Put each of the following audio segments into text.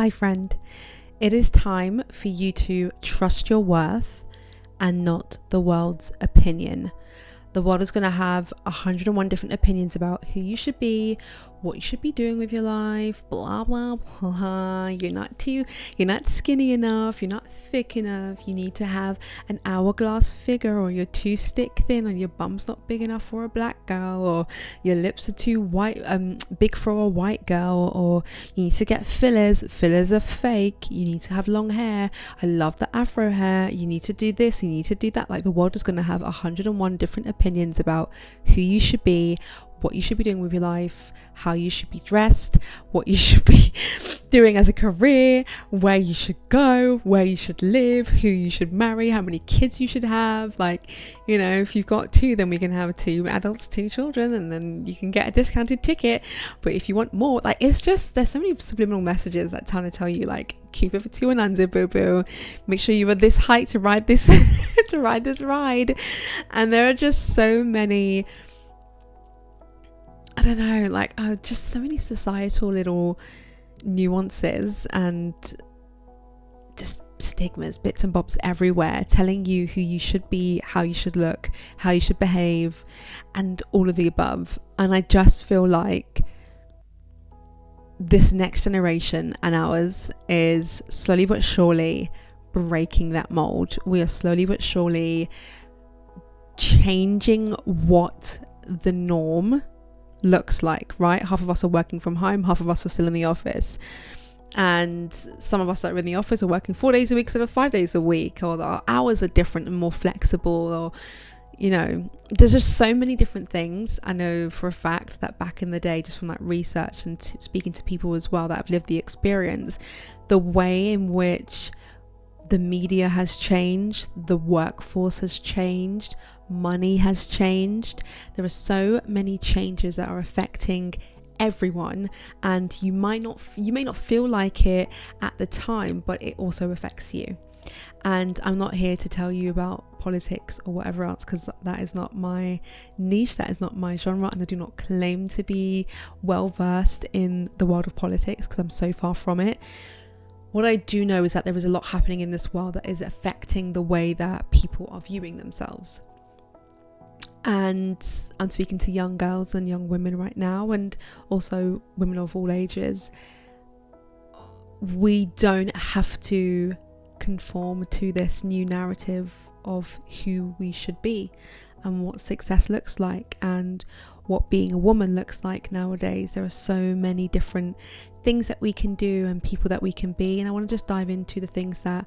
Hi friend, it is time for you to trust your worth and not the world's opinion. The world is going to have 101 different opinions about who you should be, what you should be doing with your life, blah blah blah. You're not skinny enough, you're not thick enough, you need to have an hourglass figure, or you're too stick thin, or your bum's not big enough for a black girl, or your lips are too big for a white girl, or you need to get fillers are fake, you need to have long hair, I love the afro hair, you need to do this, you need to do that. Like, the world is going to have 101 different opinions about who you should be, what you should be doing with your life, how you should be dressed, what you should be doing as a career, where you should go, where you should live, who you should marry, how many kids you should have. Like, you know, if you've got two, then we can have 2 adults, 2 children, and then you can get a discounted ticket. But if you want more, like, it's just, there's so many subliminal messages that trying to tell you, like, keep it for 2 and under, boo boo, make sure you are this height to ride this to ride this ride. And there are just so many, I don't know, like, just so many societal little nuances and just stigmas, bits and bobs everywhere, telling you who you should be, how you should look, how you should behave, and all of the above. And I just feel like this next generation and ours is slowly but surely breaking that mold. We are slowly but surely changing what the norm looks like, right? Half of us are working from home, half of us are still in the office, and some of us that are in the office are working 4 days a week instead of 5 days a week, or our hours are different and more flexible, or, you know, there's just so many different things. I know for a fact that back in the day, just from that research and speaking to people as well that have lived the experience, the way in which the media has changed, the workforce has changed, money has changed. There are so many changes that are affecting everyone, and you may not feel like it at the time, but it also affects you. And I'm not here to tell you about politics or whatever else, because that is not my niche, that is not my genre, and I do not claim to be well versed in the world of politics, because I'm so far from it. What I do know is that there is a lot happening in this world that is affecting the way that people are viewing themselves. And I'm speaking to young girls and young women right now, and also women of all ages. We don't have to conform to this new narrative of who we should be and what success looks like and what being a woman looks like nowadays. There are so many different things that we can do and people that we can be, and I want to just dive into the things that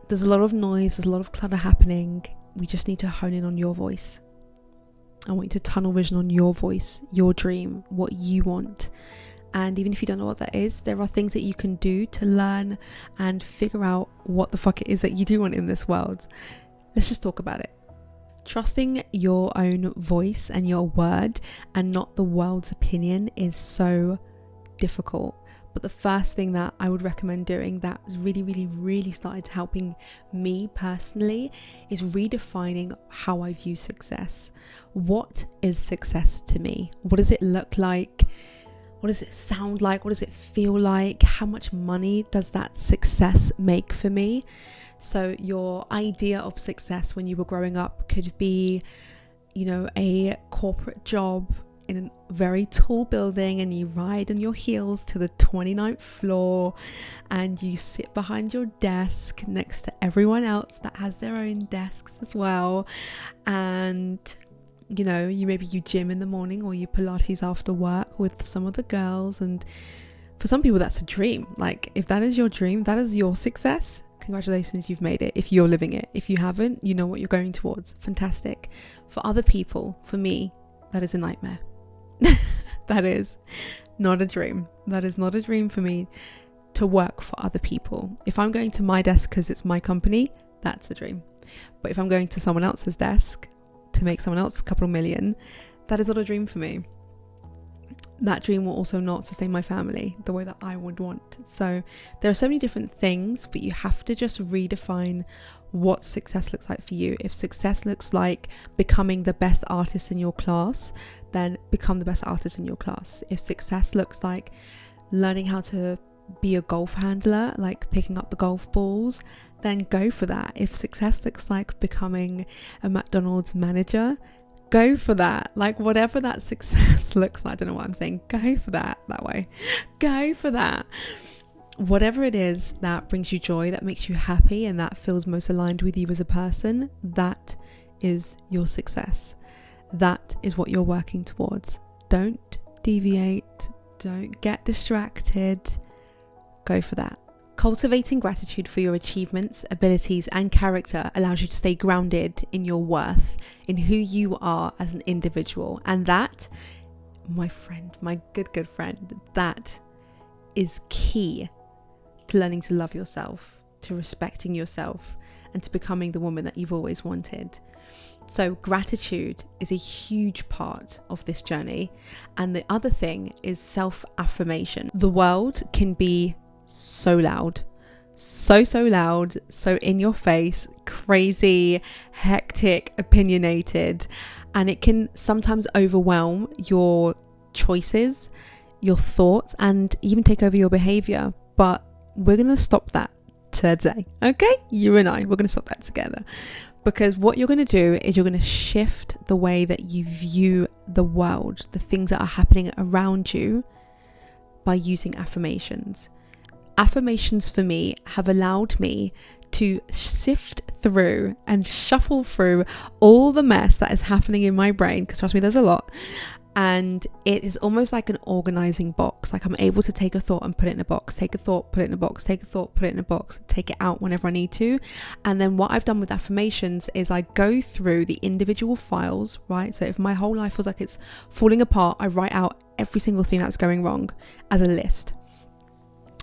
there's a lot of noise, there's a lot of clutter happening. We just need to hone in on your voice. I want you to tunnel vision on your voice, your dream, what you want. And even if you don't know what that is, there are things that you can do to learn and figure out what the fuck it is that you do want in this world. Let's just talk about it. Trusting your own voice and your word and not the world's opinion is so difficult. But the first thing that I would recommend doing that has really started helping me personally is redefining how I view success. What is success to me? What does it look like? What does it sound like? What does it feel like? How much money does that success make for me? So your idea of success when you were growing up could be, you know, a corporate job in a very tall building, and you ride on your heels to the 29th floor, and you sit behind your desk next to everyone else that has their own desks as well, and you know, you gym in the morning, or you Pilates after work with some of the girls. And for some people that's a dream. Like, if that is your dream, that is your success, congratulations, you've made it. If you're living it, if you haven't, you know what you're going towards, fantastic. For other people, for me, that is a nightmare. That is not a dream. That is not a dream for me, to work for other people. If I'm going to my desk because it's my company, that's the dream. But if I'm going to someone else's desk to make someone else a couple of million, that is not a dream for me. That dream will also not sustain my family the way that I would want. So there are so many different things, but you have to just redefine what success looks like for you. If success looks like becoming the best artist in your class, then become the best artist in your class. If success looks like learning how to be a golf handler, like picking up the golf balls, then go for that. If success looks like becoming a McDonald's manager, go for that. Like whatever that success looks like, I don't know what I'm saying, go for that way. Go for that. Whatever it is that brings you joy, that makes you happy, and that feels most aligned with you as a person, that is your success. That is what you're working towards. Don't deviate. Don't get distracted. Go for that. Cultivating gratitude for your achievements, abilities, and character allows you to stay grounded in your worth, in who you are as an individual. And that, my friend, my good friend, that is key to learning to love yourself, to respecting yourself, and to becoming the woman that you've always wanted. So gratitude is a huge part of this journey. And the other thing is self-affirmation. The world can be so loud, so loud, so in your face, crazy, hectic, opinionated, and it can sometimes overwhelm your choices, your thoughts, and even take over your behavior. But we're going to stop that today, okay? You and I, we're going to stop that together, because what you're going to do is you're going to shift the way that you view the world, the things that are happening around you, by using affirmations. Affirmations for me have allowed me to sift through and shuffle through all the mess that is happening in my brain, because trust me, there's a lot. And it is almost like an organizing box. Like I'm able to take a thought and put it in a box, take a thought, put it in a box, take a thought, put it in a box, take it out whenever I need to. And then what I've done with affirmations is I go through the individual files, right? So if my whole life feels like it's falling apart, I write out every single thing that's going wrong as a list.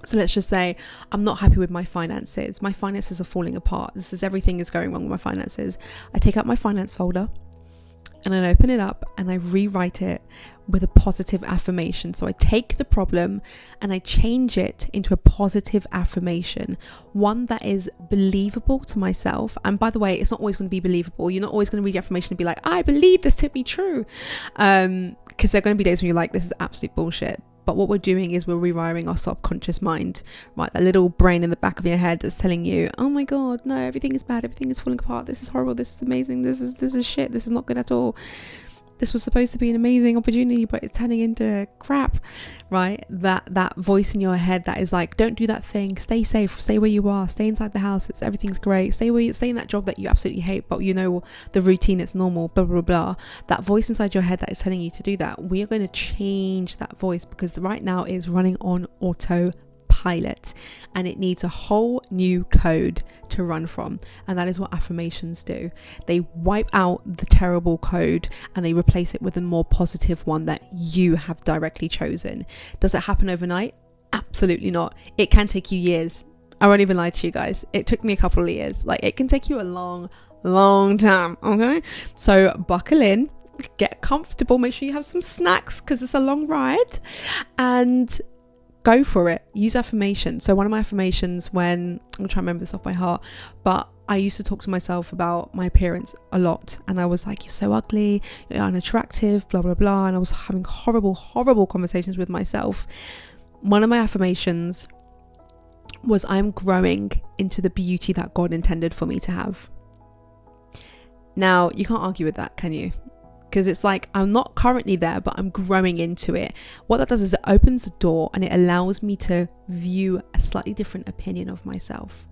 So let's just say I'm not happy with my finances. My finances are falling apart. Everything is going wrong with my finances. I take out my finance folder and then I open it up and I rewrite it with a positive affirmation. So I take the problem and I change it into a positive affirmation, one that is believable to myself. And by the way, it's not always going to be believable. You're not always going to read the affirmation and be like, I believe this to be true. Because there are going to be days when you're like, this is absolute bullshit. But what we're doing is we're rewiring our subconscious mind, right? That little brain in the back of your head that's telling you, oh my God, no, everything is bad. Everything is falling apart. This is horrible. This is amazing. This is shit. This is not good at all. This was supposed to be an amazing opportunity, but it's turning into crap, right? That voice in your head that is like, don't do that thing. Stay safe. Stay where you are. Stay inside the house. Everything's great. Stay in that job that you absolutely hate, but you know the routine, it's normal, blah, blah, blah. That voice inside your head that is telling you to do that. We are going to change that voice, because right now it's running on autopilot and it needs a whole new code to run from. And that is what affirmations do. They wipe out the terrible code and they replace it with a more positive one that you have directly chosen. Does it happen overnight? Absolutely not. It can take you years. I won't even lie to you guys. It took me a couple of years. Like, it can take you a long time. Okay, so buckle in, get comfortable, make sure you have some snacks because it's a long ride, and go for it. Use affirmations. So one of my affirmations, when I'm trying to remember this off by heart, but I used to talk to myself about my appearance a lot, and I was like, you're so ugly, you're unattractive, blah blah blah, and I was having horrible conversations with myself. One of my affirmations was, I'm growing into the beauty that God intended for me to have. Now, you can't argue with that, can you? Because it's like, I'm not currently there, but I'm growing into it. What that does is it opens the door and it allows me to view a slightly different opinion of myself.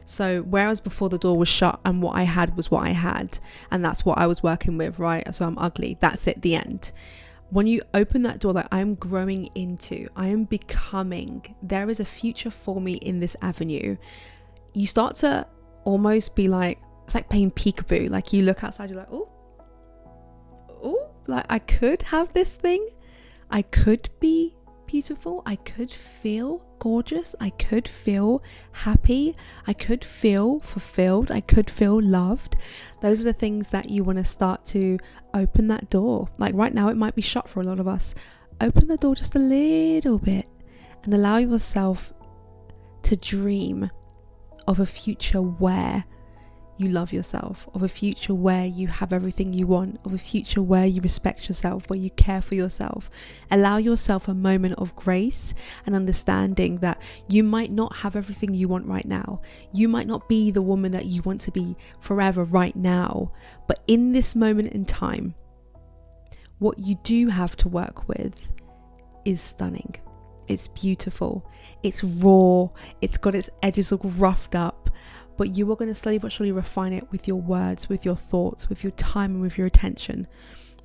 So whereas before the door was shut and what I had was what I had, and that's what I was working with, right? So I'm ugly, that's it, the end. When you open that door, like, I'm growing into, I am becoming, there is a future for me in this avenue. You start to almost be like, it's like playing peekaboo. Like, you look outside, you're like, oh, like, I could have this thing. I could be beautiful. I could feel gorgeous. I could feel happy. I could feel fulfilled. I could feel loved. Those are the things that you want to start to open that door. Like, right now, it might be shut for a lot of us. Open the door just a little bit and allow yourself to dream of a future where you love yourself, of a future where you have everything you want, of a future where you respect yourself, where you care for yourself. Allow yourself a moment of grace and understanding that you might not have everything you want right now. You might not be the woman that you want to be forever right now, but in this moment in time, what you do have to work with is stunning. It's beautiful, it's raw, it's got its edges all roughed up, but you are going to slowly but surely refine it with your words, with your thoughts, with your time and with your attention.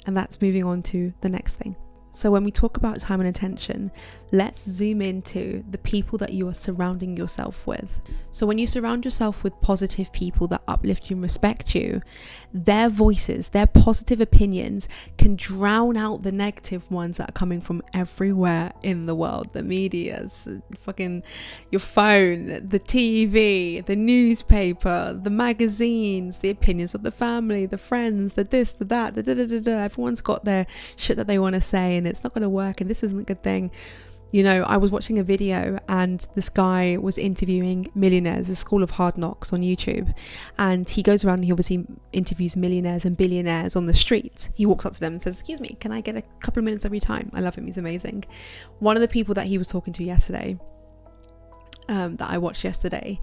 And that's moving on to the next thing. So when we talk about time and attention, let's zoom into the people that you are surrounding yourself with. So when you surround yourself with positive people that uplift you and respect you, their voices, their positive opinions can drown out the negative ones that are coming from everywhere in the world. The media's, fucking your phone, the TV, the newspaper, the magazines, the opinions of the family, the friends, the this, the that, the da-da-da-da. Everyone's got their shit that they want to say, and it's not going to work, and this isn't a good thing. You know, I was watching a video and this guy was interviewing millionaires, a School of Hard Knocks on YouTube, and he goes around and he obviously interviews millionaires and billionaires on the streets. He walks up to them and says, "Excuse me, can I get a couple of minutes of your time?" I love him, he's amazing. One of the people that he was talking to yesterday, that I watched yesterday,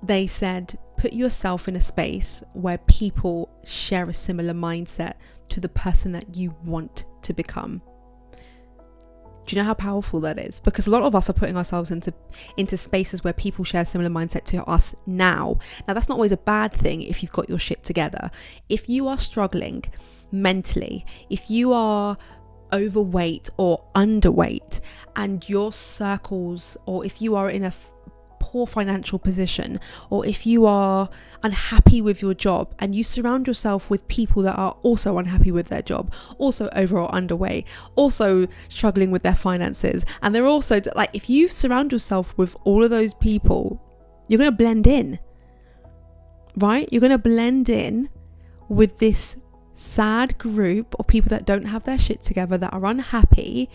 they said, put yourself in a space where people share a similar mindset to the person that you want to become. Do you know how powerful that is? Because a lot of us are putting ourselves into spaces where people share a similar mindset to us now. Now, that's not always a bad thing if you've got your shit together. If you are struggling mentally, if you are overweight or underweight and your circles, or if you are in a poor financial position, or if you are unhappy with your job and you surround yourself with people that are also unhappy with their job, also over or underweight, also struggling with their finances, and they're also like, if you surround yourself with all of those people, you're going to blend in, right? You're going to blend in with this sad group of people that don't have their shit together, that are unhappy.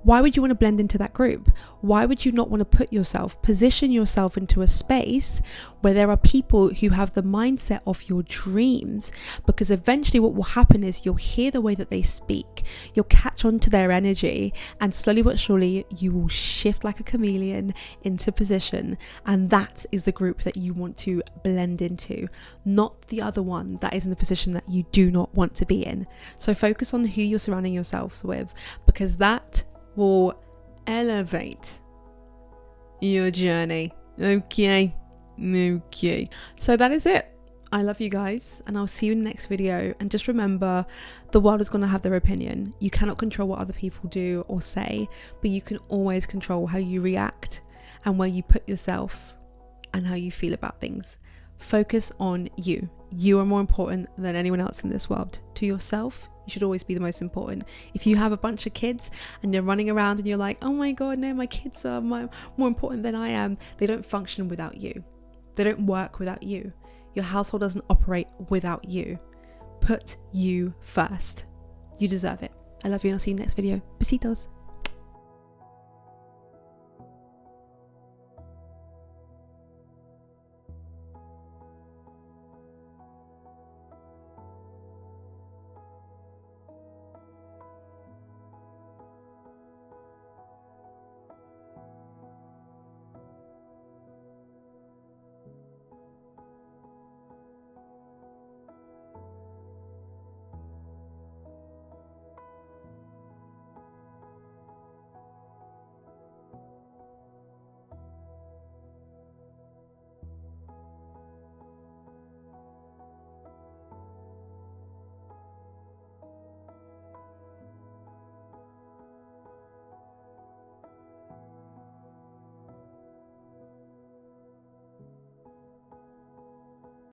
Why would you want to blend into that group? Why would you not want to position yourself into a space where there are people who have the mindset of your dreams? Because eventually what will happen is you'll hear the way that they speak, you'll catch on to their energy, and slowly but surely you will shift like a chameleon into position. And that is the group that you want to blend into, not the other one that is in the position that you do not want to be in. So focus on who you're surrounding yourselves with, because that will elevate your journey. Okay. So that is it. I love you guys, and I'll see you in the next video. And just remember, the world is going to have their opinion. You cannot control what other people do or say, but you can always control how you react and where you put yourself and how you feel about things. Focus on you. You are more important than anyone else in this world. To yourself, you should always be the most important. If you have a bunch of kids and you're running around and you're like, oh my God, no, my kids are more important than I am, they don't function without you. They don't work without you. Your household doesn't operate without you. Put you first. You deserve it. I love you, and I'll see you in the next video. Besitos.